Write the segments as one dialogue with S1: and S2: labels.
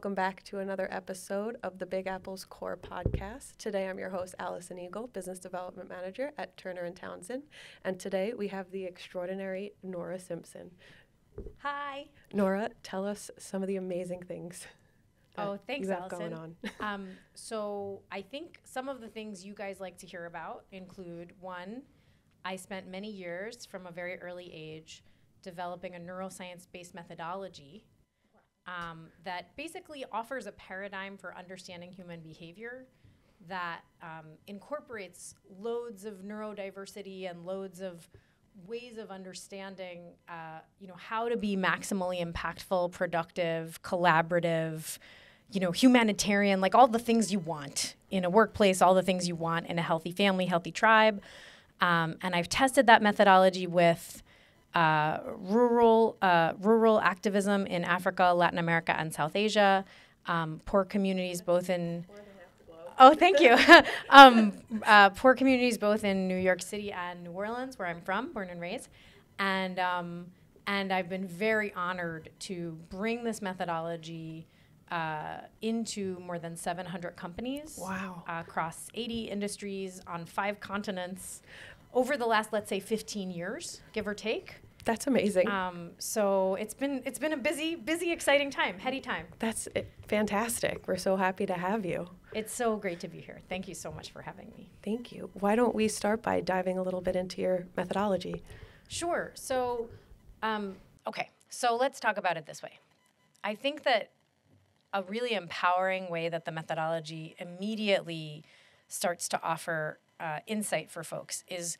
S1: Welcome back to another episode of the Big Apple's CoRe podcast. Today I'm your host, Alison Eagle, Business Development Manager at Turner & Townsend. And today we have the extraordinary Nora Simpson.
S2: Hi.
S1: Nora, tell us some of the amazing things
S2: Thanks,
S1: you have
S2: Alison.
S1: going on.
S2: So I think some of the things you guys like to hear about include, one, I spent many years from a very early age developing a neuroscience-based methodology that basically offers a paradigm for understanding human behavior that incorporates loads of neurodiversity and loads of ways of understanding, how to be maximally impactful, productive, collaborative, humanitarian, like all the things you want in a workplace, all the things you want in a healthy family, healthy tribe. And I've tested that methodology with rural activism in Africa, Latin America, and South Asia, poor communities both in... Oh, thank you. Poor communities both in New York City and New Orleans, where I'm from, born and raised. And I've been very honored to bring this methodology into more than 700 companies.
S1: Wow.
S2: Across 80 industries on 5 continents over the last, let's say, 15 years, give or take.
S1: That's amazing.
S2: So it's been a busy, exciting time, heady time.
S1: That's fantastic. We're so happy to have you.
S2: It's so great to be here. Thank you so much for having me.
S1: Thank you. Why don't we start by diving a little bit into your methodology?
S2: Sure. So, so let's talk about it this way. I think that a really empowering way that the methodology immediately starts to offer insight for folks is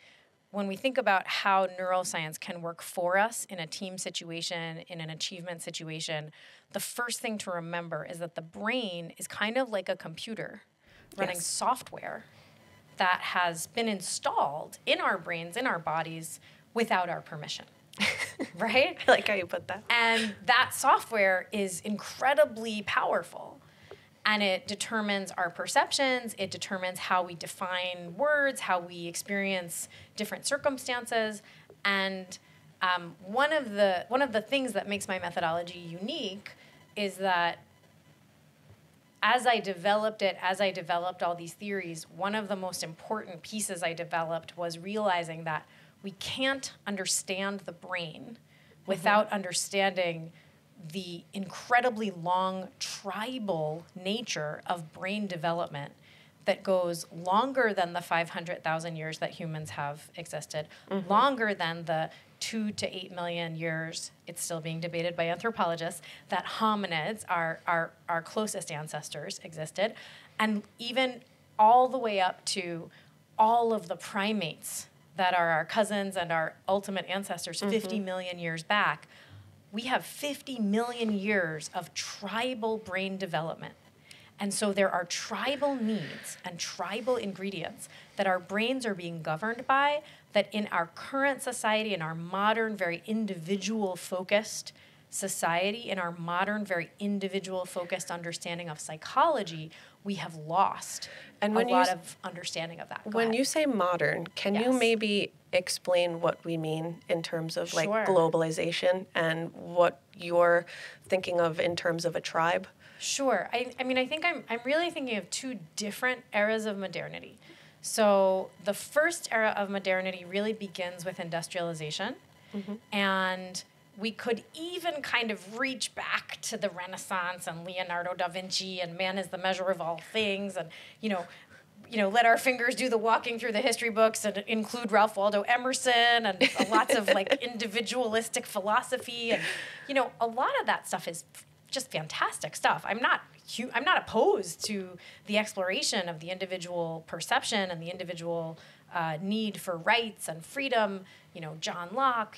S2: when we think about how neuroscience can work for us in a team situation, in an achievement situation. The first thing to remember is that the brain is kind of like a computer running software that has been installed in our brains, in our bodies, without our permission. Right?
S1: I like how you put that.
S2: And that software is incredibly powerful. And it determines our perceptions. It determines how we define words, how we experience different circumstances. And one of the things that makes my methodology unique is that as I developed all these theories, one of the most important pieces I developed was realizing that we can't understand the brain without understanding the incredibly long tribal nature of brain development that goes longer than the 500,000 years that humans have existed, longer than the 2 to 8 million years, it's still being debated by anthropologists, that hominids, our closest ancestors, existed, and even all the way up to all of the primates that are our cousins and our ultimate ancestors 50 million years back. We have 50 million years of tribal brain development. And so there are tribal needs and tribal ingredients that our brains are being governed by, that in our current society, in our modern, very individual-focused society, in our modern, very individual-focused understanding of psychology, we have lost
S1: and
S2: a lot of understanding of that.
S1: When you say modern, can you maybe explain what we mean in terms of like globalization and what you're thinking of in terms of a tribe?
S2: Sure. I mean, I think I'm really thinking of 2 different eras of modernity. So the first era of modernity really begins with industrialization, and we could even kind of reach back to the Renaissance and Leonardo da Vinci and man is the measure of all things, and let our fingers do the walking through the history books and include Ralph Waldo Emerson and lots of like individualistic philosophy, and a lot of that stuff is just fantastic stuff. I'm not opposed to the exploration of the individual perception and the individual need for rights and freedom. John Locke,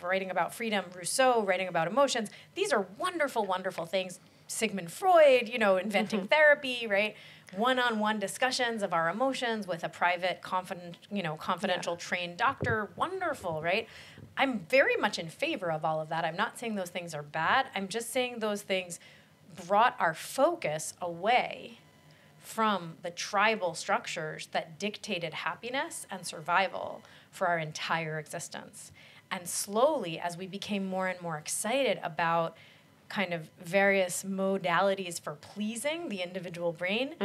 S2: writing about freedom, Rousseau writing about emotions. These are wonderful, wonderful things. Sigmund Freud, inventing therapy, right? One-on-one discussions of our emotions with a private, confidential trained doctor. Wonderful, right? I'm very much in favor of all of that. I'm not saying those things are bad. I'm just saying those things brought our focus away from the tribal structures that dictated happiness and survival for our entire existence. And slowly, as we became more and more excited about kind of various modalities for pleasing the individual brain,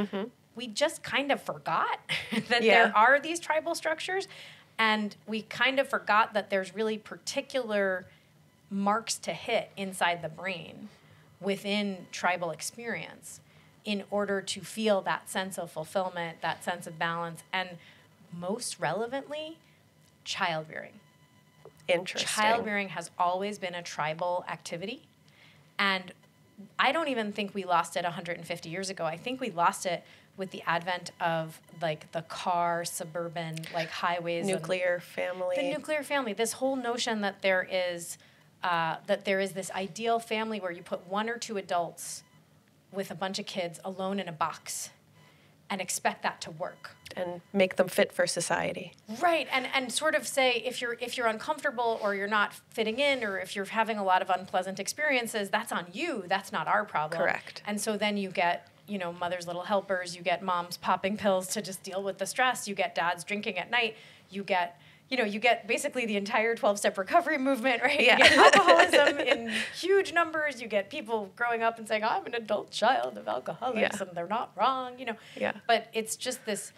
S2: we just kind of forgot that there are these tribal structures, and we kind of forgot that there's really particular marks to hit inside the brain within tribal experience in order to feel that sense of fulfillment, that sense of balance, and most relevantly, child-rearing.
S1: Interesting.
S2: Child-rearing has always been a tribal activity, and I don't even think we lost it 150 years ago. I think we lost it with the advent of like the car, suburban, like highways.
S1: Nuclear family.
S2: The nuclear family. This whole notion that there is this ideal family where you put one or two adults with a bunch of kids alone in a box and expect that to work.
S1: And make them fit for society.
S2: Right, and sort of say if you're uncomfortable or you're not fitting in or if you're having a lot of unpleasant experiences, that's on you. That's not our problem.
S1: Correct.
S2: And so then you get, mother's little helpers, you get moms popping pills to just deal with the stress, you get dads drinking at night, you get basically the entire 12-step recovery movement, right?
S1: Yeah.
S2: You get alcoholism in huge numbers. You get people growing up and saying, I'm an adult child of alcoholics, and they're not wrong,
S1: Yeah.
S2: But it's just this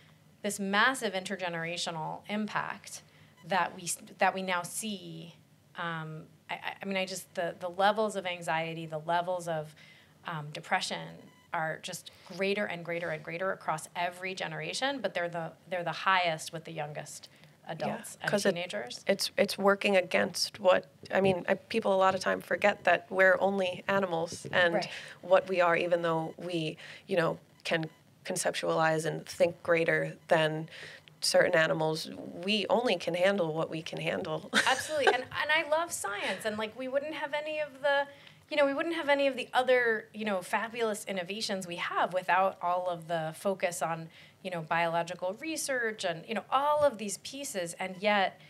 S2: massive intergenerational impact that we now see. The levels of anxiety, the levels of depression are just greater and greater and greater across every generation, but they're the highest with the youngest adults and teenagers.
S1: It's working against people a lot of time forget that we're only animals and what we are, even though we, can conceptualize and think greater than certain animals, we only can handle what we can handle.
S2: Absolutely. And I love science, and we wouldn't have any of the other, fabulous innovations we have without all of the focus on, biological research and, all of these pieces. And yet,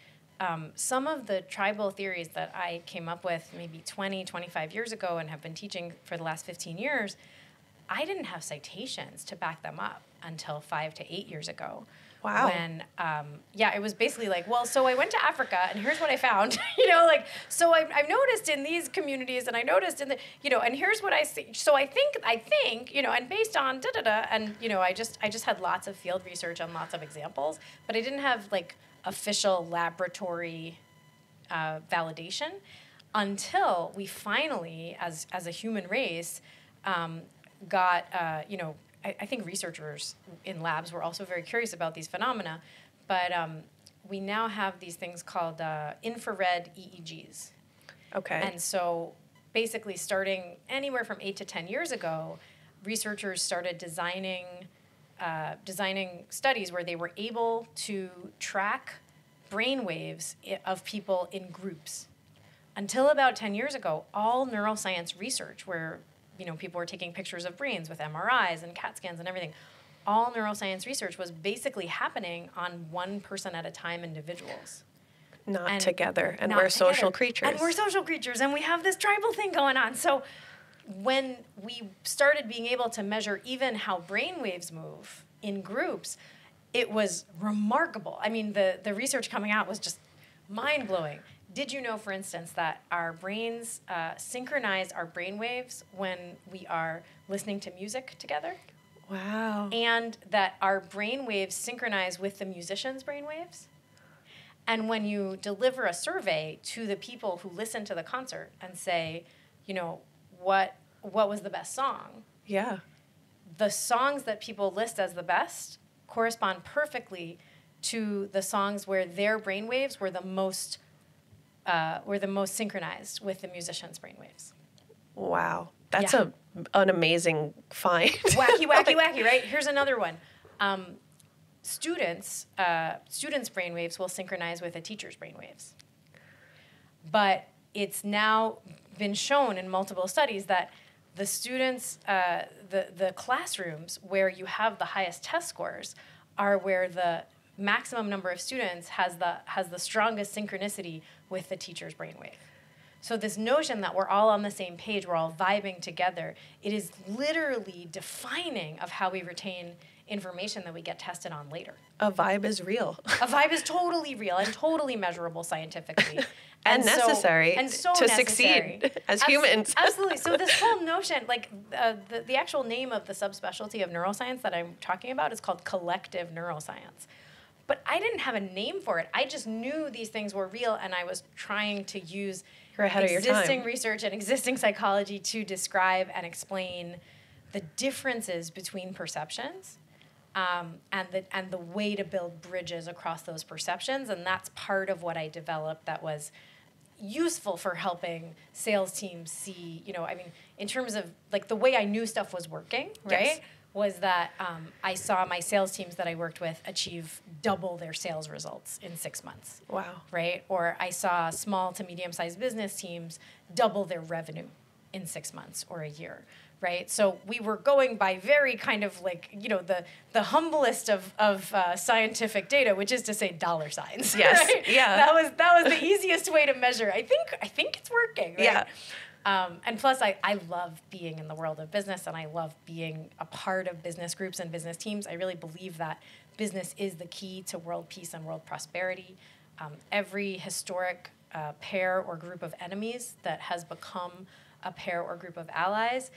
S2: some of the tribal theories that I came up with maybe 20, 25 years ago and have been teaching for the last 15 years, I didn't have citations to back them up until 5 to 8 years ago.
S1: Wow.
S2: When, it was basically so I went to Africa and here's what I found, so I've noticed in these communities and I noticed in the, and here's what I see. So I think, and based on da-da-da, and, I just had lots of field research on lots of examples, but I didn't have official laboratory validation until we finally, as a human race, got, I think researchers in labs were also very curious about these phenomena, but we now have these things called infrared EEGs.
S1: Okay.
S2: And so basically starting anywhere from 8 to 10 years ago, researchers started designing studies where they were able to track brain waves of people in groups. Until about 10 years ago, all neuroscience research where people were taking pictures of brains with MRIs and CAT scans and everything. All neuroscience research was basically happening on one person at a time individuals.
S1: Not together. And we're social creatures.
S2: And we're social creatures. And we have this tribal thing going on. So when we started being able to measure even how brain waves move in groups, it was remarkable. I mean, the research coming out was just mind-blowing. Did you know, for instance, that our brains synchronize our brain waves when we are listening to music together?
S1: Wow.
S2: And that our brain waves synchronize with the musician's brain waves? And when you deliver a survey to the people who listen to the concert and say, what was the best song?
S1: Yeah.
S2: The songs that people list as the best correspond perfectly to the songs where their brain waves were the most synchronized with the musician's brainwaves.
S1: Wow. That's an amazing find.
S2: Wacky, right? Here's another one. Students' brainwaves will synchronize with a teacher's brainwaves. But it's now been shown in multiple studies that the students, the classrooms where you have the highest test scores are where the maximum number of students has the strongest synchronicity with the teacher's brainwave. So this notion that we're all on the same page, we're all vibing together, it is literally defining of how we retain information that we get tested on later.
S1: A vibe is real.
S2: A vibe is totally real and totally measurable scientifically.
S1: And necessary
S2: to
S1: necessary. Succeed as humans.
S2: Absolutely. So this whole notion, like the actual name of the subspecialty of neuroscience that I'm talking about is called collective neuroscience. But I didn't have a name for it. I just knew these things were real, and I was trying to use existing research and existing psychology to describe and explain the differences between perceptions, and the way to build bridges across those perceptions. And that's part of what I developed that was useful for helping sales teams see, in terms of like the way I knew stuff was working, right?
S1: Yes.
S2: Was that I saw my sales teams that I worked with achieve double their sales results in 6 months.
S1: Wow.
S2: Right? Or I saw small to medium-sized business teams double their revenue in 6 months or a year. Right? So we were going by very kind of like, the humblest of scientific data, which is to say dollar signs.
S1: Yes.
S2: Right?
S1: Yeah.
S2: That was the easiest way to measure. I think it's working. Right?
S1: Yeah.
S2: And plus, I love being in the world of business, and I love being a part of business groups and business teams. I really believe that business is the key to world peace and world prosperity. Every historic pair or group of enemies that has become a pair or group of allies,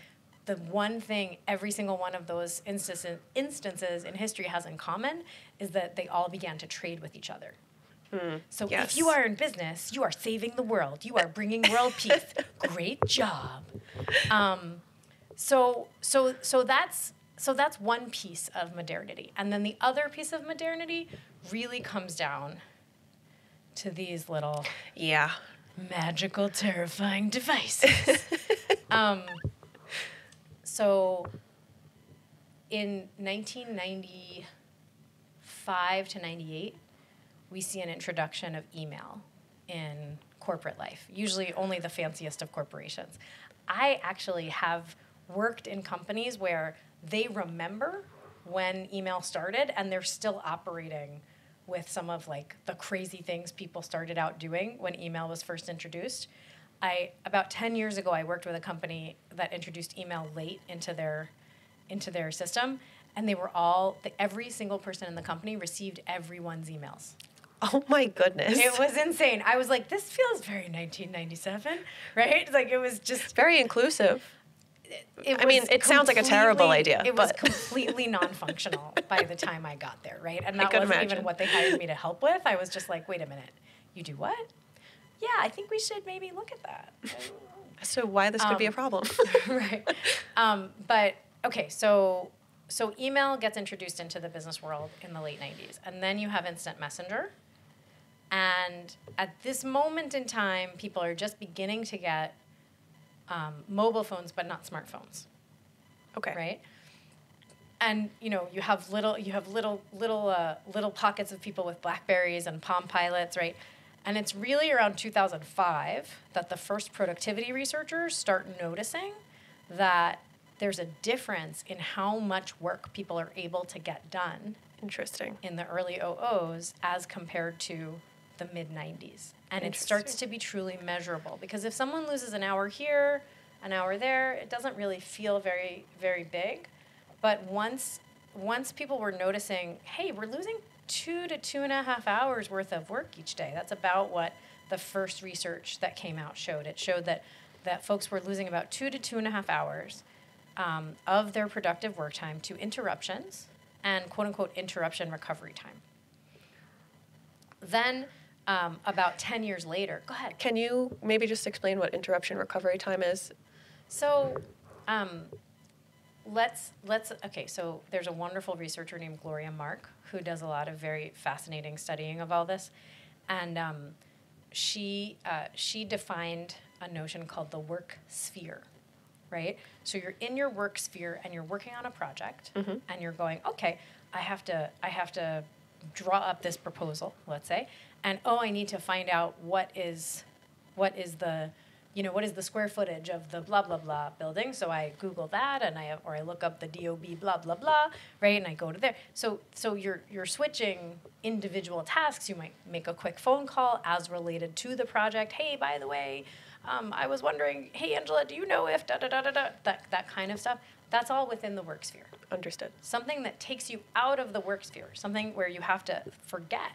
S2: the one thing every single one of those instances in history has in common is that they all began to trade with each other. So
S1: yes.
S2: If you are in business, you are saving the world. You are bringing world peace. Great job. So that's one piece of modernity. And then the other piece of modernity really comes down to these little magical, terrifying devices. So in 1995 to 98, we see an introduction of email in corporate life, usually only the fanciest of corporations. I actually have worked in companies where they remember when email started, and they're still operating with some of like the crazy things people started out doing when email was first introduced. About 10 years ago, I worked with a company that introduced email late into their system, and they were every single person in the company received everyone's emails.
S1: Oh my goodness.
S2: It was insane. I was like, this feels very 1997, right? Like, it was just
S1: very inclusive. It sounds like a terrible idea.
S2: It was completely non-functional by the time I got there, right? And that wasn't even what they hired me to help with. I was just like, wait a minute, you do what? Yeah, I think we should maybe look at that.
S1: So why this could be a problem.
S2: Right. But, okay, so email gets introduced into the business world in the late 90s. And then you have instant messenger. And at this moment in time, people are just beginning to get mobile phones, but not smartphones.
S1: Okay.
S2: Right? And you have little pockets of people with BlackBerries and Palm Pilots, right? And it's really around 2005 that the first productivity researchers start noticing that there's a difference in how much work people are able to get done.
S1: Interesting.
S2: In the early 00s as compared to the mid-90s. And it starts to be truly measurable. Because if someone loses an hour here, an hour there, it doesn't really feel very, very big. But once people were noticing, hey, we're losing 2 to 2.5 hours worth of work each day. That's about what the first research that came out showed. It showed that folks were losing about 2 to 2.5 hours of their productive work time to interruptions and quote-unquote interruption recovery time. Then about 10 years later, go ahead.
S1: Can you maybe just explain what interruption recovery time is?
S2: So so there's a wonderful researcher named Gloria Mark who does a lot of very fascinating studying of all this. And she defined a notion called the work sphere, right? So you're in your work sphere and you're working on a project, and you're going, okay, I have to draw up this proposal, let's say, and I need to find out what is the what is the square footage of the blah, blah, blah building? So I Google that, and I look up the DOB blah, blah, blah, right? And I go to there. So you're switching individual tasks. You might make a quick phone call as related to the project. Hey, by the way, I was wondering, hey, Angela, do you know if da-da-da-da-da, that kind of stuff? That's all within the work sphere.
S1: Understood.
S2: Something that takes you out of the work sphere, something where you have to forget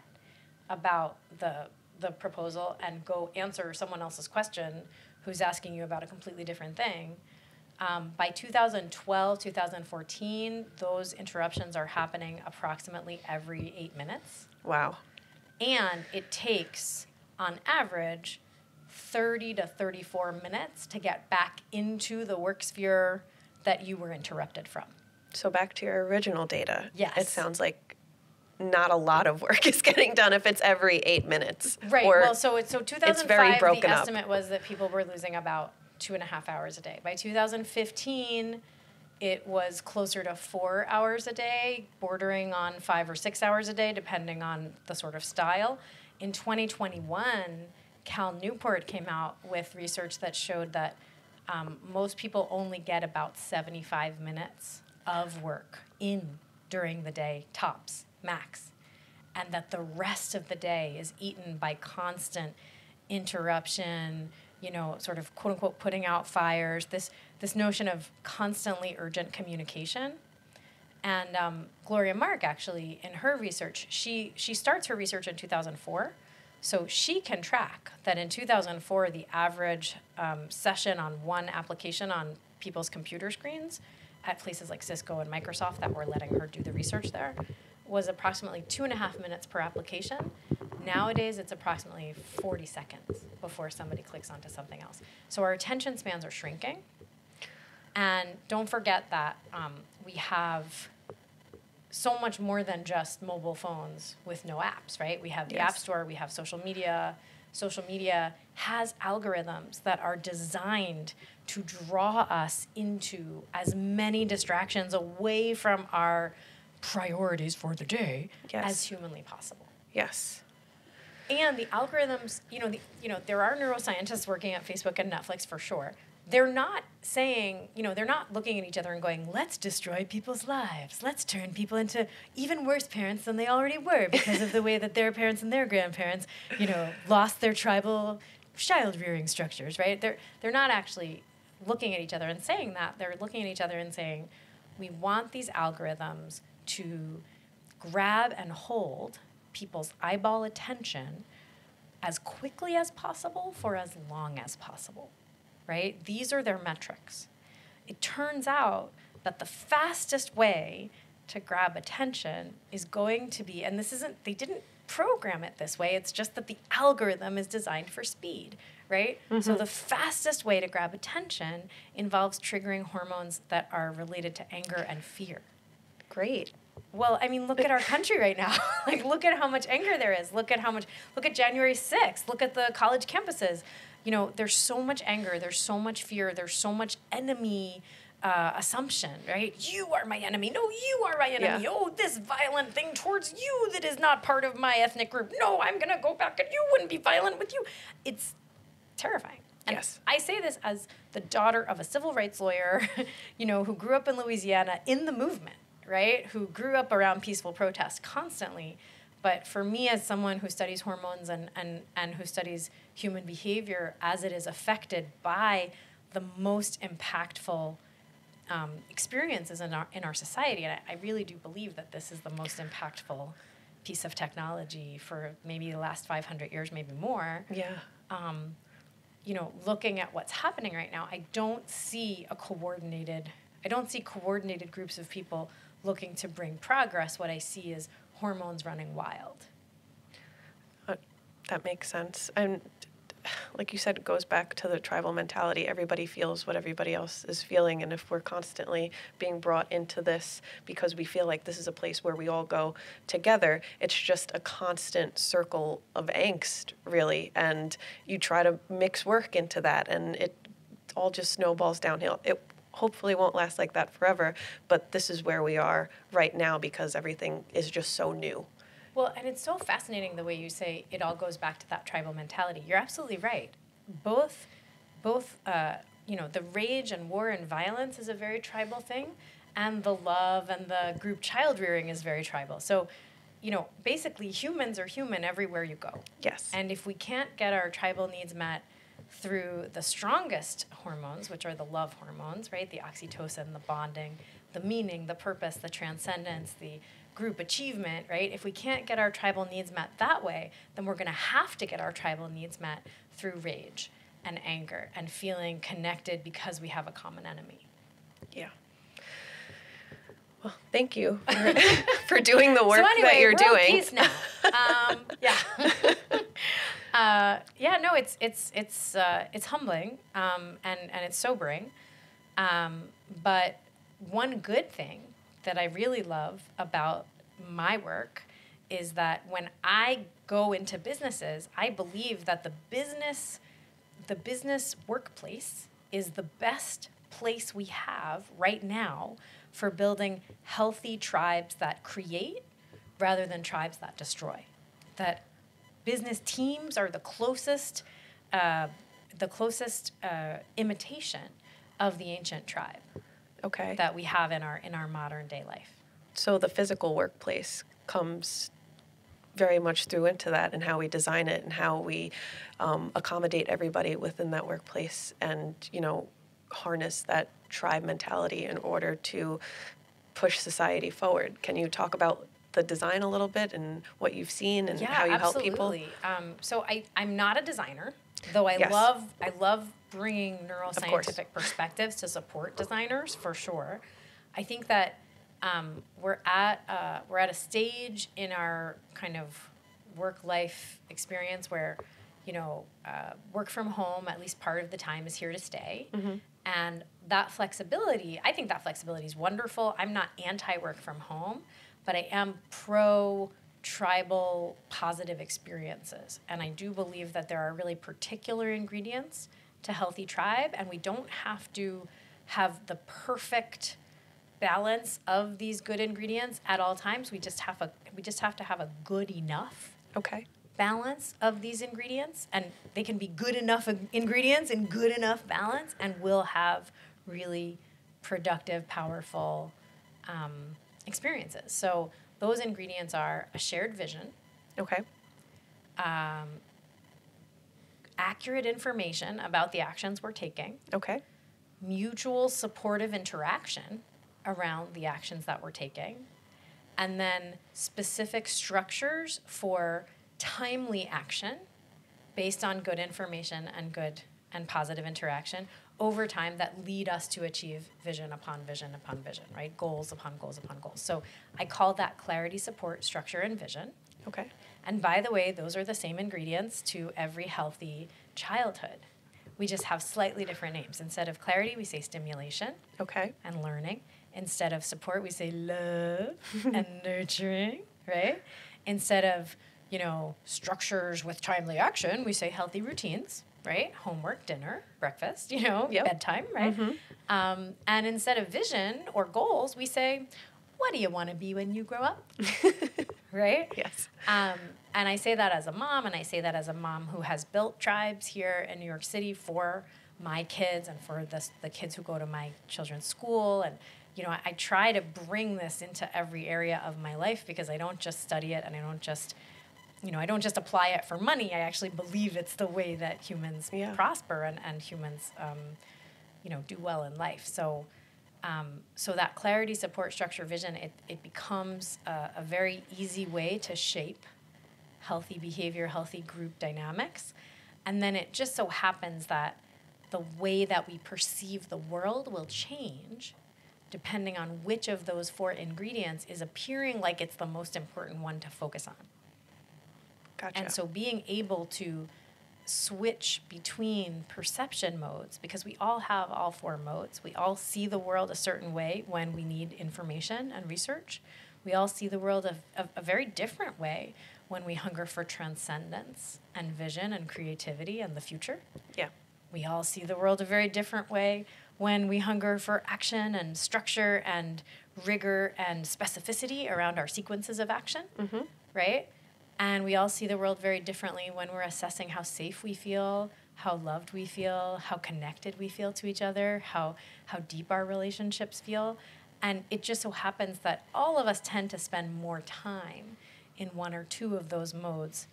S2: about the proposal and go answer someone else's question who's asking you about a completely different thing. By 2012, 2014, those interruptions are happening approximately every 8 minutes.
S1: Wow.
S2: And it takes, on average, 30 to 34 minutes to get back into the work sphere that you were interrupted from.
S1: So back to your original data.
S2: Yes.
S1: It sounds like not a lot of work is getting done if it's every 8 minutes.
S2: Right.
S1: Or
S2: well, so 2005,
S1: it's very broken
S2: the
S1: up.
S2: estimate was that people were losing about 2.5 hours a day. By 2015, it was closer to 4 hours a day, bordering on 5 or 6 hours a day, depending on the sort of style. In 2021, Cal Newport came out with research that showed that most people only get about 75 minutes of work in during the day, tops, max, and that the rest of the day is eaten by constant interruption, sort of quote unquote putting out fires, this notion of constantly urgent communication. And Gloria Mark, actually, in her research, she starts her research in 2004. So she can track that in 2004, the average session on one application on people's computer screens at places like Cisco and Microsoft that were letting her do the research there was approximately 2.5 minutes per application. Nowadays, it's approximately 40 seconds before somebody clicks onto something else. So our attention spans are shrinking. And don't forget that we have so much more than just mobile phones with no apps, right? We have the App Store, we have social media. Social media has algorithms that are designed to draw us into as many distractions away from our priorities for the day as humanly possible.
S1: Yes.
S2: And the algorithms, there are neuroscientists working at Facebook and Netflix for sure. They're not saying, they're not looking at each other and going, let's destroy people's lives. Let's turn people into even worse parents than they already were because of the way that their parents and their grandparents, lost their tribal child-rearing structures, right? They're not actually looking at each other and saying that. They're looking at each other and saying, we want these algorithms to grab and hold people's eyeball attention as quickly as possible for as long as possible. Right? These are their metrics. It turns out that the fastest way to grab attention is going to be, and they didn't program it this way, it's just that the algorithm is designed for speed, right? Mm-hmm. So the fastest way to grab attention involves triggering hormones that are related to anger and fear.
S1: Great.
S2: Well, look at our country right now. Look at how much anger there is. Look at January 6th. Look at the college campuses. There's so much anger, there's so much fear, there's so much enemy assumption, right? You are my enemy. No, you are my enemy. Yeah. Oh, this violent thing towards you that is not part of my ethnic group. No, I'm going to go back and you wouldn't be violent with you. It's terrifying. And yes. I say this as the daughter of a civil rights lawyer, who grew up in Louisiana in the movement, right? Who grew up around peaceful protest constantly. But for me, as someone who studies hormones and who studies human behavior as it is affected by the most impactful experiences in our society, and I really do believe that this is the most impactful piece of technology for maybe the last 500 years, maybe more.
S1: Yeah.
S2: Looking at what's happening right now, I don't see coordinated groups of people looking to bring progress. What I see is hormones running wild.
S1: That makes sense. And like you said, it goes back to the tribal mentality. Everybody feels what everybody else is feeling. And if we're constantly being brought into this because we feel like this is a place where we all go together, it's just a constant circle of angst, really. And you try to mix work into that, and it all just snowballs downhill. It hopefully won't last like that forever, but this is where we are right now because everything is just so new.
S2: Well, and it's so fascinating the way you say it all goes back to that tribal mentality. You're absolutely right. Both both, the rage and war and violence is a very tribal thing, and the love and the group child rearing is very tribal. So, basically humans are human everywhere you go.
S1: Yes.
S2: And if we can't get our tribal needs met through the strongest hormones, which are the love hormones, right? The oxytocin, the bonding, the meaning, the purpose, the transcendence, the group achievement, right? If we can't get our tribal needs met that way, then we're going to have to get our tribal needs met through rage and anger and feeling connected because we have a common enemy.
S1: Yeah. Well, thank you for doing the work
S2: so anyway,
S1: that you're
S2: world
S1: doing.
S2: Peace now. It's humbling and it's sobering. But one good thing that I really love about my work is that when I go into businesses, I believe that the business workplace is the best place we have right now for building healthy tribes that create rather than tribes that destroy. That business teams are the closest imitation of the ancient tribe.
S1: Okay.
S2: That we have in our modern day life.
S1: So the physical workplace comes very much through into that, and how we design it and how we accommodate everybody within that workplace, and harness that tribe mentality in order to push society forward. Can you talk about the design a little bit and what you've seen and how you help people?
S2: Yeah, absolutely. So I'm not a designer, though I love bringing neuroscientific perspectives to support designers for sure. I think that we're at a stage in our kind of work-life experience where work from home at least part of the time is here to stay.
S1: Mm-hmm.
S2: And that flexibility, I think that flexibility is wonderful. I'm not anti-work from home, but I am pro-tribal positive experiences. And I do believe that there are really particular ingredients to healthy tribe, and we don't have to have the perfect balance of these good ingredients at all times. We just have to have a good enough balance of these ingredients, and they can be good enough ingredients and good enough balance, and we'll have really productive, powerful experiences. So those ingredients are a shared vision, accurate information about the actions we're taking, mutual supportive interaction around the actions that we're taking, and then specific structures for timely action based on good information and good and positive interaction over time that lead us to achieve vision upon vision upon vision, right? Goals upon goals upon goals. So I call that clarity, support, structure, and vision. And by the way, those are the same ingredients to every healthy childhood. We just have slightly different names. Instead of clarity, we say stimulation and learning. Instead of support, we say love and nurturing, right? Instead of, structures with timely action, we say healthy routines, right? Homework, dinner, breakfast, bedtime, right? Mm-hmm. And instead of vision or goals, we say, what do you want to be when you grow up? Right?
S1: Yes.
S2: And I say that as a mom, and I say that as a mom who has built tribes here in New York City for my kids and for the kids who go to my children's school. And, I try to bring this into every area of my life because I don't just study it and I don't just apply it for money. I actually believe it's the way that humans prosper and humans, do well in life. So that clarity, support, structure, vision, it becomes a very easy way to shape healthy behavior, healthy group dynamics. And then it just so happens that the way that we perceive the world will change depending on which of those 4 ingredients is appearing like it's the most important one to focus on.
S1: Gotcha.
S2: And so being able to switch between perception modes, because we all have all 4 modes. We all see the world a certain way when we need information and research. We all see the world a very different way when we hunger for transcendence and vision and creativity and the future.
S1: Yeah.
S2: We all see the world a very different way when we hunger for action and structure and rigor and specificity around our sequences of action, right? And we all see the world very differently when we're assessing how safe we feel, how loved we feel, how connected we feel to each other, how deep our relationships feel. And it just so happens that all of us tend to spend more time in one or two of those modes,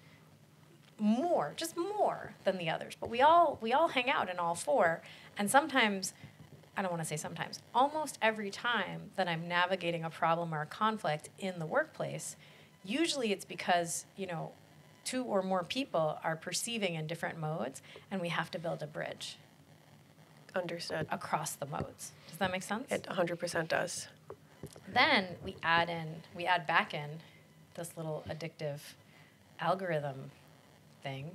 S2: just more than the others. But we all hang out in all four. And sometimes, I don't want to say sometimes, almost every time that I'm navigating a problem or a conflict in the workplace, usually it's because, two or more people are perceiving in different modes, and we have to build a bridge.
S1: Understood.
S2: Across the modes. Does that make sense?
S1: It 100% does.
S2: Then we add back in this little addictive algorithm thing.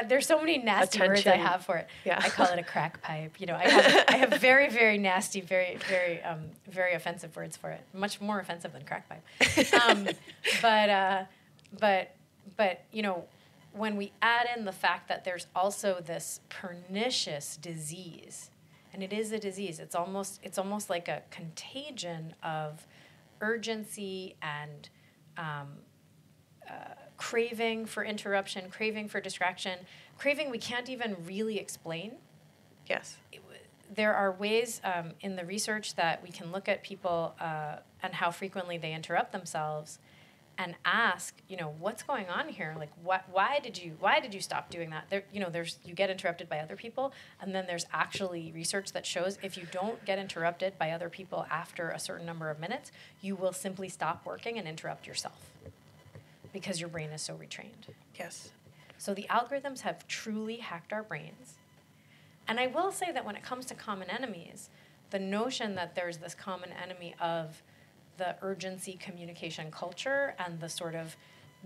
S2: There's so many nasty words I have for it. Yeah. I call it a crack pipe. I have very, very nasty, very, very, very offensive words for it. Much more offensive than crack pipe. But when we add in the fact that there's also this pernicious disease, and it is a disease, it's almost like a contagion of urgency and craving for interruption, craving for distraction, craving we can't even really explain.
S1: Yes.
S2: There are ways in the research that we can look at people and how frequently they interrupt themselves and ask, what's going on here? Like, why did you stop doing that? You get interrupted by other people, and then there's actually research that shows if you don't get interrupted by other people after a certain number of minutes, you will simply stop working and interrupt yourself because your brain is so retrained.
S1: Yes.
S2: So the algorithms have truly hacked our brains. And I will say that when it comes to common enemies, the notion that there's this common enemy of the urgency communication culture and the sort of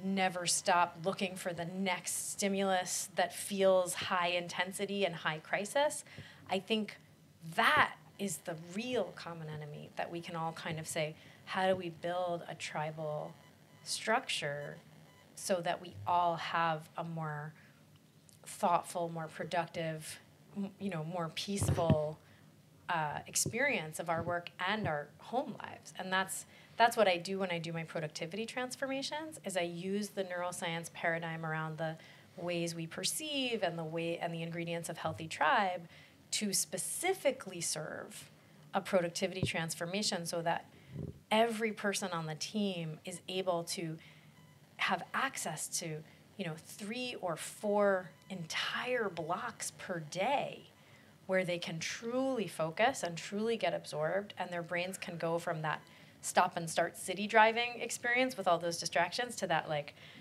S2: never stop looking for the next stimulus that feels high intensity and high crisis, I think that is the real common enemy that we can all kind of say, how do we build a tribal structure so that we all have a more thoughtful, more productive, more peaceful experience of our work and our home lives. And that's what I do when I do my productivity transformations, is I use the neuroscience paradigm around the ways we perceive and the ingredients of healthy tribe to specifically serve a productivity transformation so that every person on the team is able to have access to 3 or 4 entire blocks per day where they can truly focus and truly get absorbed, and their brains can go from that stop and start city driving experience with all those distractions to that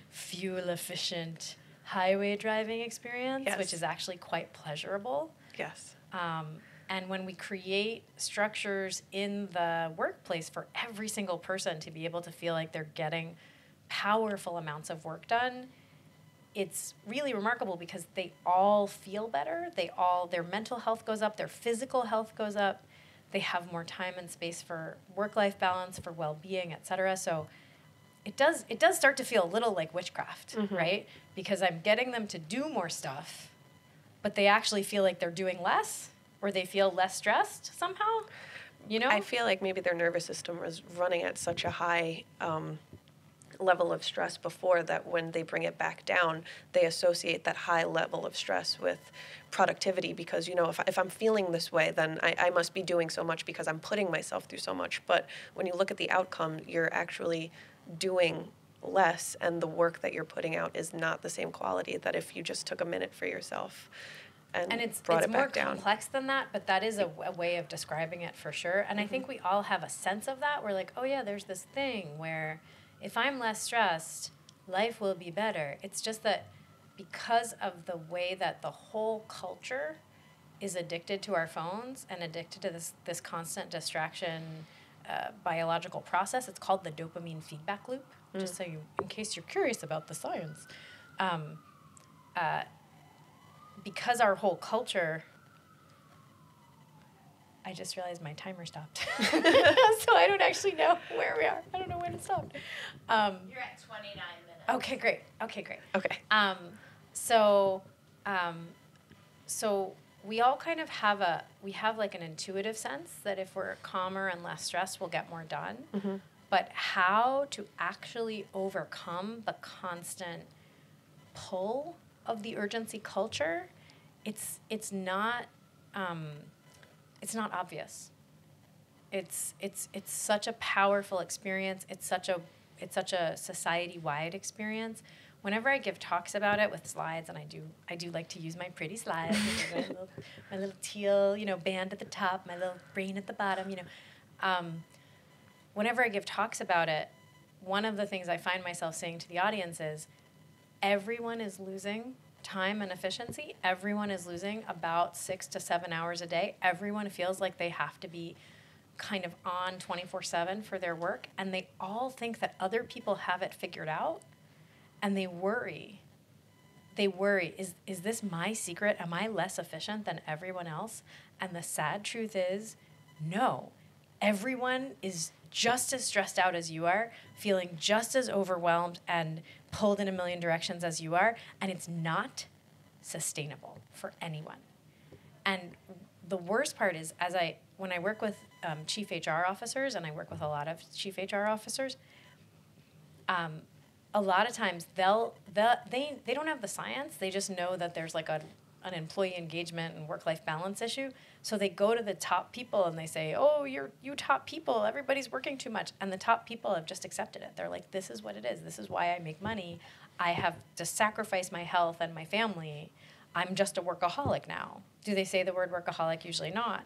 S2: fuel efficient highway driving experience, yes, which is actually quite pleasurable.
S1: Yes.
S2: And when we create structures in the workplace for every single person to be able to feel like they're getting powerful amounts of work done, it's really remarkable because they all feel better. Their mental health goes up, their physical health goes up. They have more time and space for work-life balance, for well-being, et cetera. So it does start to feel a little like witchcraft, mm-hmm, right? Because I'm getting them to do more stuff, but they actually feel like they're doing less, or they feel less stressed somehow,
S1: I feel like maybe their nervous system was running at such a high level of stress before that when they bring it back down, they associate that high level of stress with productivity because, if I'm feeling this way, then I must be doing so much because I'm putting myself through so much. But when you look at the outcome, you're actually doing less, and the work that you're putting out is not the same quality that if you just took a minute for yourself and
S2: it's
S1: brought it back down.
S2: More complex than that, but that is a way of describing it for sure. And mm-hmm, I think we all have a sense of that. We're like, oh yeah, there's this thing where if I'm less stressed, life will be better. It's just that because of the way that the whole culture is addicted to our phones and addicted to this constant distraction biological process, it's called the dopamine feedback loop, just so in case you're curious about the science. Because our whole culture... I just realized my timer stopped. So I don't actually know where we are. I don't know when it stopped.
S3: You're at 29 minutes.
S2: Okay, great.
S1: Okay.
S2: So we all kind of have an intuitive sense that if we're calmer and less stressed, we'll get more done.
S1: Mm-hmm.
S2: but how to actually overcome the constant pull of the urgency culture, it's not obvious. It's such a powerful experience. It's such a society-wide experience. Whenever I give talks about it with slides, and I do like to use my pretty slides, my little teal, band at the top, my little brain at the bottom, whenever I give talks about it, one of the things I find myself saying to the audience is, everyone is losing time and efficiency. Everyone is losing about 6 to 7 hours a day. Everyone feels like they have to be kind of on 24/7 for their work, and they all think that other people have it figured out, and they worry. Is this my secret? Am I less efficient than everyone else? And the sad truth is, no. Everyone is just as stressed out as you are, feeling just as overwhelmed and pulled in a million directions as you are, and it's not sustainable for anyone. And the worst part is, when I work with chief HR officers, and I work with a lot of chief HR officers, a lot of times they don't have the science. They just know that there's like an employee engagement and work-life balance issue. So they go to the top people and they say, oh, you top people, everybody's working too much. And the top people have just accepted it. They're like, this is what it is. This is why I make money. I have to sacrifice my health and my family. I'm just a workaholic now. Do they say the word workaholic? Usually not.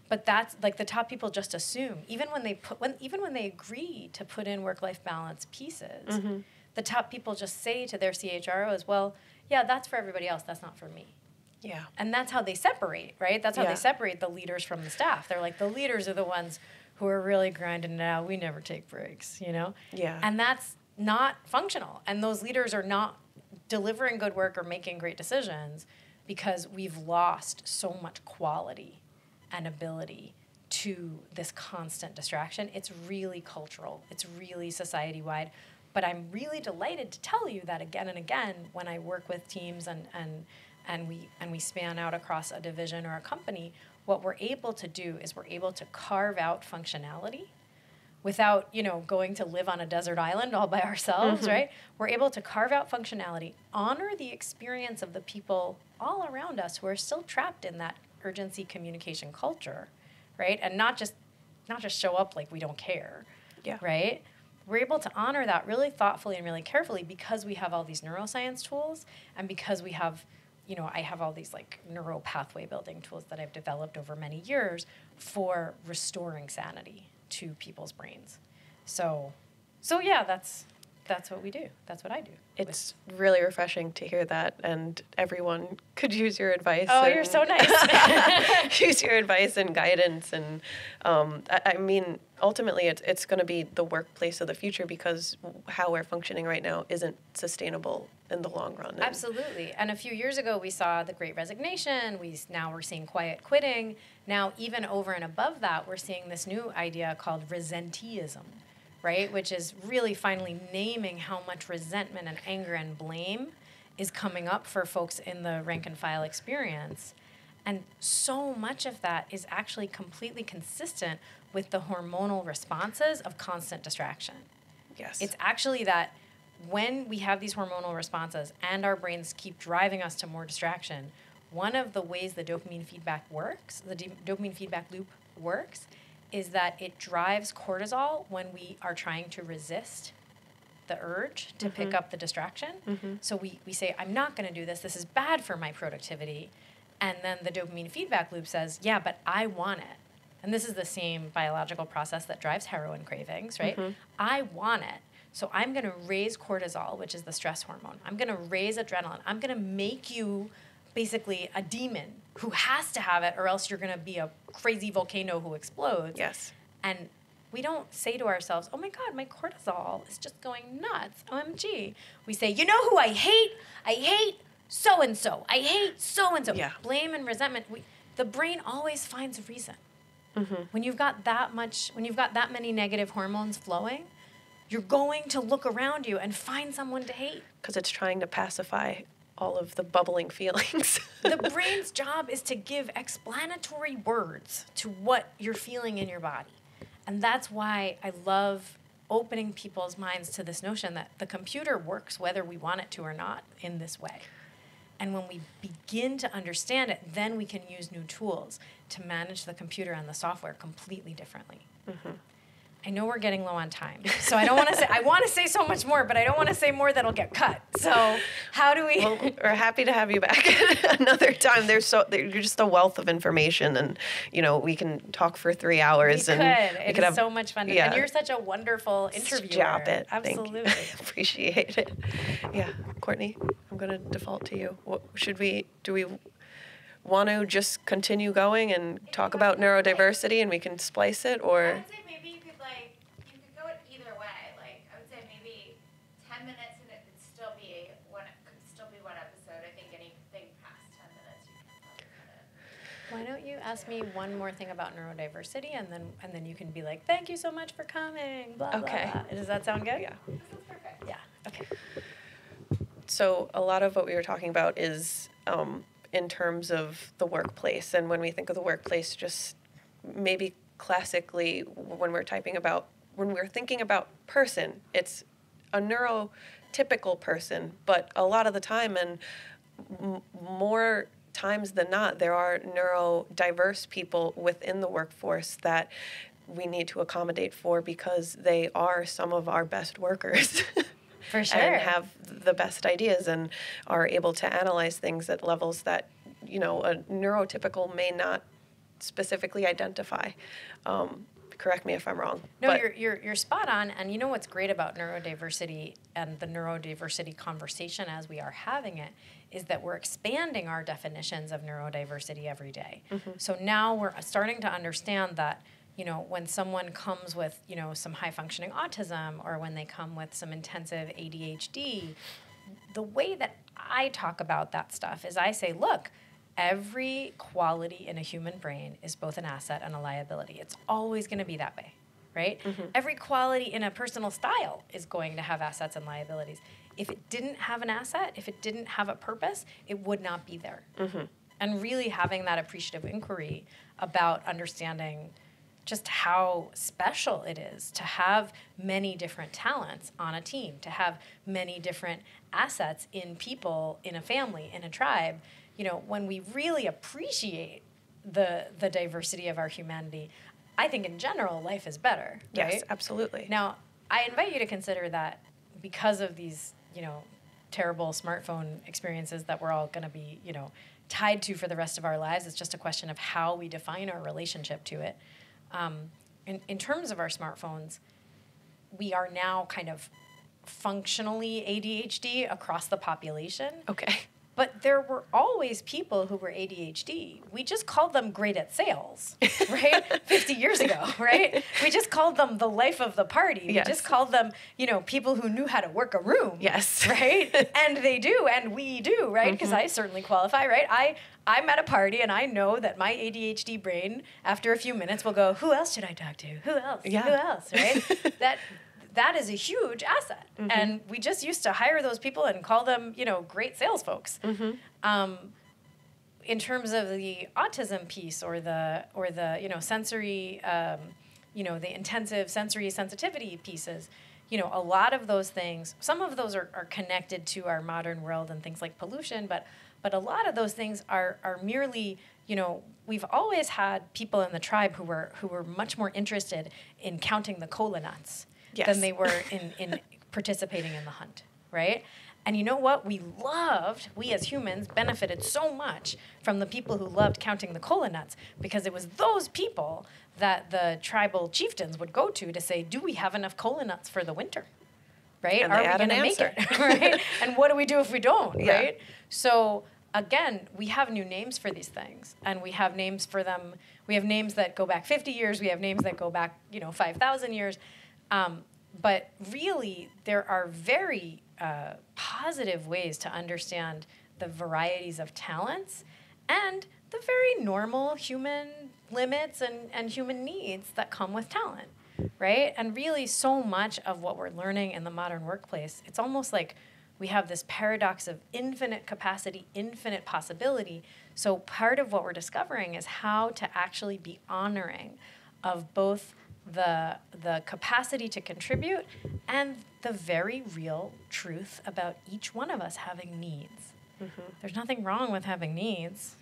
S2: But that's like the top people just assume, even when they agree to put in work-life balance pieces, mm-hmm. the top people just say to their CHROs, well, yeah, that's for everybody else. That's not for me.
S1: Yeah.
S2: And that's how they separate, right? That's how they separate the leaders from the staff. They're like, the leaders are the ones who are really grinding it out. We never take breaks, Yeah. And that's not functional. And those leaders are not delivering good work or making great decisions because we've lost so much quality and ability to this constant distraction. It's really cultural. It's really society-wide. But I'm really delighted to tell you that again and again when I work with teams and we span out across a division or a company, what we're able to do is we're able to carve out functionality without, going to live on a desert island all by ourselves, mm-hmm. right? We're able to carve out functionality, honor the experience of the people all around us who are still trapped in that urgency communication culture, right? And not just show up like we don't care, right? We're able to honor that really thoughtfully and really carefully because we have all these neuroscience tools and because we have, I have all these like neural pathway building tools that I've developed over many years for restoring sanity to people's brains. So yeah, that's what we do. That's what I do.
S1: It's really refreshing to hear that, and everyone could use your advice.
S2: Oh, you're so nice.
S1: Use your advice and guidance, and I mean, ultimately, it's going to be the workplace of the future because how we're functioning right now isn't sustainable in the long run.
S2: Absolutely. And a few years ago, we saw the Great Resignation. Now we're seeing quiet quitting. Now, even over and above that, we're seeing this new idea called resenteeism, right? Which is really finally naming how much resentment and anger and blame is coming up for folks in the rank and file experience. And so much of that is actually completely consistent with the hormonal responses of constant distraction.
S1: Yes.
S2: It's actually that when we have these hormonal responses and our brains keep driving us to more distraction, one of the ways the dopamine feedback works, the dopamine feedback loop works, is that it drives cortisol when we are trying to resist the urge to mm-hmm. pick up the distraction. Mm-hmm. So we say, I'm not going to do this. This is bad for my productivity. And then the dopamine feedback loop says, yeah, but I want it. And this is the same biological process that drives heroin cravings, right? Mm-hmm. I want it. So I'm going to raise cortisol, which is the stress hormone. I'm going to raise adrenaline. I'm going to make you basically a demon who has to have it, or else you're going to be a crazy volcano who explodes.
S1: Yes.
S2: And we don't say to ourselves, oh my God, my cortisol is just going nuts. OMG. We say, you know who I hate? I hate so-and-so. I hate so-and-so.
S1: Yeah.
S2: Blame and resentment. The brain always finds a reason. Mm-hmm. When you've got that many negative hormones flowing, you're going to look around you and find someone to hate.
S1: Because it's trying to pacify all of the bubbling feelings.
S2: The brain's job is to give explanatory words to what you're feeling in your body. And that's why I love opening people's minds to this notion that the computer works whether we want it to or not in this way. And when we begin to understand it, then we can use new tools to manage the computer and the software completely differently. Mm-hmm. I know we're getting low on time, so I don't want to say, I want to say so much more, but I don't want to say more that'll get cut. So how do we?
S1: Well, we're happy to have you back another time. You're just a wealth of information, and, we can talk for 3 hours.
S2: It is so much fun.
S1: Yeah.
S2: And you're such a wonderful interviewer.
S1: Stop it.
S2: Absolutely.
S1: Appreciate it. Yeah. Courtney, I'm going to default to you. Do we want to just continue going and talk about neurodiversity and we can splice it, or?
S3: I would say maybe you could go it either way. I would say maybe 10 minutes and it could still be one episode. I think anything past 10 minutes you can probably cut it.
S2: Why don't you ask me one more thing about neurodiversity, and then you can be like, thank you so much for coming, blah,
S1: Okay.
S2: blah. Does that sound good?
S1: Yeah.
S3: This is perfect.
S2: Yeah, okay.
S1: So a lot of what we were talking about is in terms of the workplace. And when we think of the workplace, just maybe classically, when we're thinking about person, it's a neurotypical person. But a lot of the time, and more times than not, there are neurodiverse people within the workforce that we need to accommodate for, because they are some of our best workers.
S2: For sure.
S1: And have the best ideas and are able to analyze things at levels that, a neurotypical may not specifically identify. Correct me if I'm wrong.
S2: No, you're spot on. And you know what's great about neurodiversity and the neurodiversity conversation as we are having it is that we're expanding our definitions of neurodiversity every day. Mm-hmm. So now we're starting to understand that, when someone comes with, some high-functioning autism, or when they come with some intensive ADHD, the way that I talk about that stuff is I say, look, every quality in a human brain is both an asset and a liability. It's always going to be that way, right? Mm-hmm. Every quality in a personal style is going to have assets and liabilities. If it didn't have an asset, if it didn't have a purpose, it would not be there. Mm-hmm. And really having that appreciative inquiry about understanding just how special it is to have many different talents on a team, to have many different assets in people, in a family, in a tribe. When we really appreciate the diversity of our humanity, I think in general life is better. Right?
S1: Yes, absolutely.
S2: Now, I invite you to consider that because of these, terrible smartphone experiences that we're all going to be, tied to for the rest of our lives, it's just a question of how we define our relationship to it. In terms of our smartphones, we are now kind of functionally ADHD across the population.
S1: Okay.
S2: But there were always people who were ADHD. We just called them great at sales, right? 50 years ago, right? We just called them the life of the party.
S1: Yes.
S2: We just called them, people who knew how to work a room.
S1: Yes.
S2: Right? And they do, and we do, right? Because I certainly qualify, right? I'm at a party, and I know that my ADHD brain, after a few minutes, will go, who else should I talk to? Who else?
S1: Yeah.
S2: Who else, right? That is a huge asset. Mm-hmm. And we just used to hire those people and call them, great sales folks. Mm-hmm. In terms of the autism piece or the sensory, the intensive sensory sensitivity pieces, a lot of those things, some of those are connected to our modern world and things like pollution, but a lot of those things are merely, we've always had people in the tribe who were much more interested in counting the cola nuts. Yes. Than they were in participating in the hunt, right? And you know what? We as humans, benefited so much from the people who loved counting the cola nuts, because it was those people that the tribal chieftains would go to say, do we have enough cola nuts for the winter, right?
S1: And
S2: are we going to make it, right? And what do we do if we don't, right? So again, we have new names for these things, and we have names for them. We have names that go back 50 years. We have names that go back, 5,000 years. But really, there are very positive ways to understand the varieties of talents and the very normal human limits and human needs that come with talent, right? And really, so much of what we're learning in the modern workplace, it's almost like we have this paradox of infinite capacity, infinite possibility. So part of what we're discovering is how to actually be honoring of both the capacity to contribute, and the very real truth about each one of us having needs. Mm-hmm. There's nothing wrong with having needs,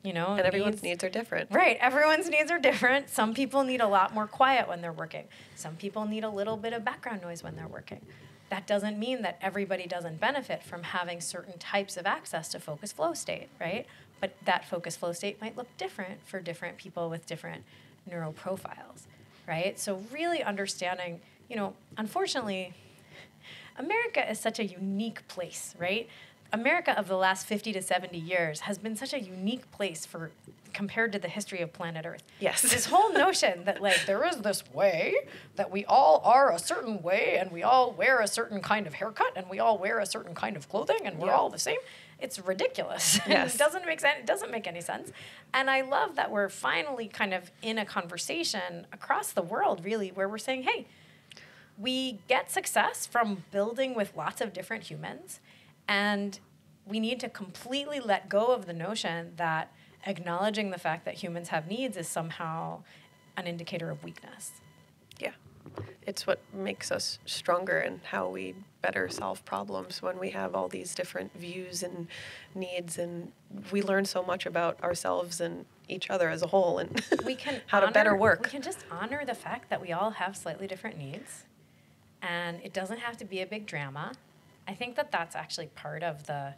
S2: you know.
S1: And everyone's needs are different.
S2: Right. Everyone's needs are different. Some people need a lot more quiet when they're working. Some people need a little bit of background noise when they're working. That doesn't mean that everybody doesn't benefit from having certain types of access to focus flow state, right? But that focus flow state might look different for different people with different neuro profiles, right? So really understanding, you know, unfortunately, America is such a unique place, right? America of the last 50 to 70 years has been such a unique place for compared to the history of planet Earth.
S1: Yes.
S2: This whole notion that like there is this way, that we all are a certain way and we all wear a certain kind of haircut and we all wear a certain kind of clothing and we're all the same. It's ridiculous.
S1: Yes.
S2: It doesn't make sense. It doesn't make any sense. And I love that we're finally kind of in a conversation across the world really where we're saying, hey, we get success from building with lots of different humans. And we need to completely let go of the notion that acknowledging the fact that humans have needs is somehow an indicator of weakness.
S1: Yeah. It's what makes us stronger and how we better solve problems when we have all these different views and needs, and we learn so much about ourselves and each other as a whole and
S2: we can
S1: how to better work.
S2: We can just honor the fact that we all have slightly different needs, and it doesn't have to be a big drama. I think that that's actually part of the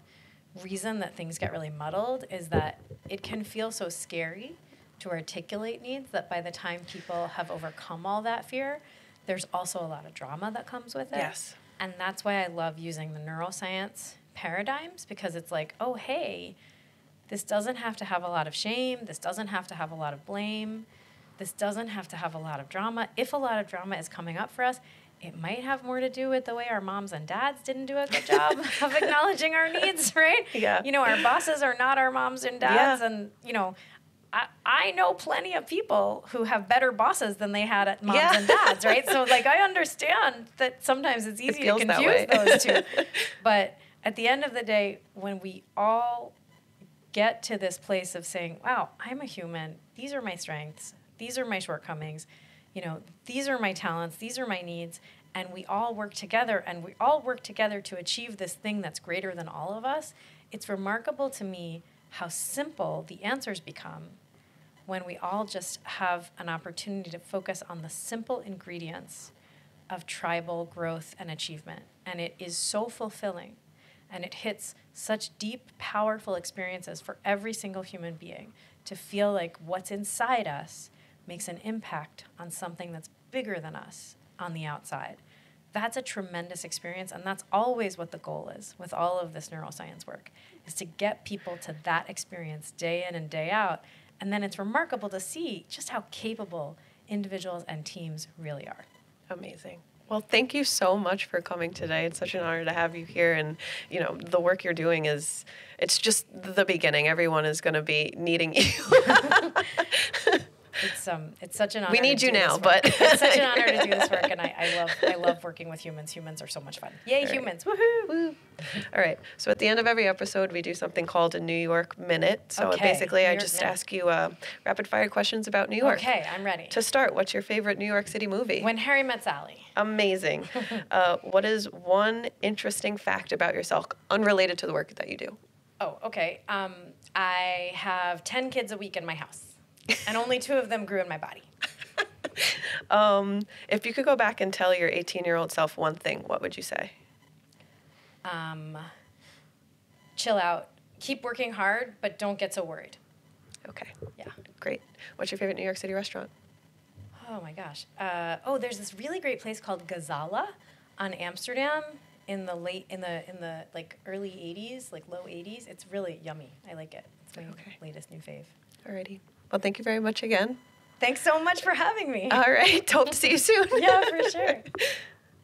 S2: reason that things get really muddled is that it can feel so scary to articulate needs that by the time people have overcome all that fear, there's also a lot of drama that comes with it.
S1: Yes.
S2: And that's why I love using the neuroscience paradigms, because it's like, oh, hey, this doesn't have to have a lot of shame. This doesn't have to have a lot of blame. This doesn't have to have a lot of drama. If a lot of drama is coming up for us, it might have more to do with the way our moms and dads didn't do a good job of acknowledging our needs, right?
S1: Yeah.
S2: You know, our bosses are not our moms and dads.
S1: Yeah.
S2: And, you know, I know plenty of people who have better bosses than they had at moms and dads, right? So, like, I understand that sometimes it's easy to confuse those two. But at the end of the day, when we all get to this place of saying, wow, I'm a human, these are my strengths, these are my shortcomings, you know, these are my talents, these are my needs, and we all work together, and we all work together to achieve this thing that's greater than all of us, it's remarkable to me how simple the answers become when we all just have an opportunity to focus on the simple ingredients of tribal growth and achievement. And it is so fulfilling, and it hits such deep, powerful experiences for every single human being to feel like what's inside us makes an impact on something that's bigger than us on the outside. That's a tremendous experience, and that's always what the goal is with all of this neuroscience work, is to get people to that experience day in and day out. And then it's remarkable to see just how capable individuals and teams really are.
S1: Amazing. Well, thank you so much for coming today. It's such an honor to have you here. And, you know, the work you're doing it's just the beginning. Everyone is going to be needing you.
S2: It's such an honor.
S1: We need you now, but
S2: it's such an honor to do this work, and I love working with humans. Humans are so much fun. Yay,
S1: right.
S2: Humans! Woohoo!
S1: Woo. All right. So at the end of every episode, we do something called a New York Minute. So basically, I just ask you rapid fire questions about New York.
S2: Okay, I'm ready.
S1: To start, what's your favorite New York City movie?
S2: When Harry Met Sally.
S1: Amazing. What is one interesting fact about yourself unrelated to the work that you do?
S2: Oh, okay. I have 10 kids a week in my house. And only 2 of them grew in my body.
S1: If you could go back and tell your 18-year-old self one thing, what would you say?
S2: Chill out. Keep working hard, but don't get so worried.
S1: Okay.
S2: Yeah.
S1: Great. What's your favorite New York City restaurant?
S2: Oh, my gosh. There's this really great place called Gazala on Amsterdam in the early 80s, like low 80s. It's really yummy. I like it. It's my latest new fave.
S1: Alrighty. Well, thank you very much again.
S2: Thanks so much for having me.
S1: All right. Hope to see you soon.
S2: Yeah, for sure.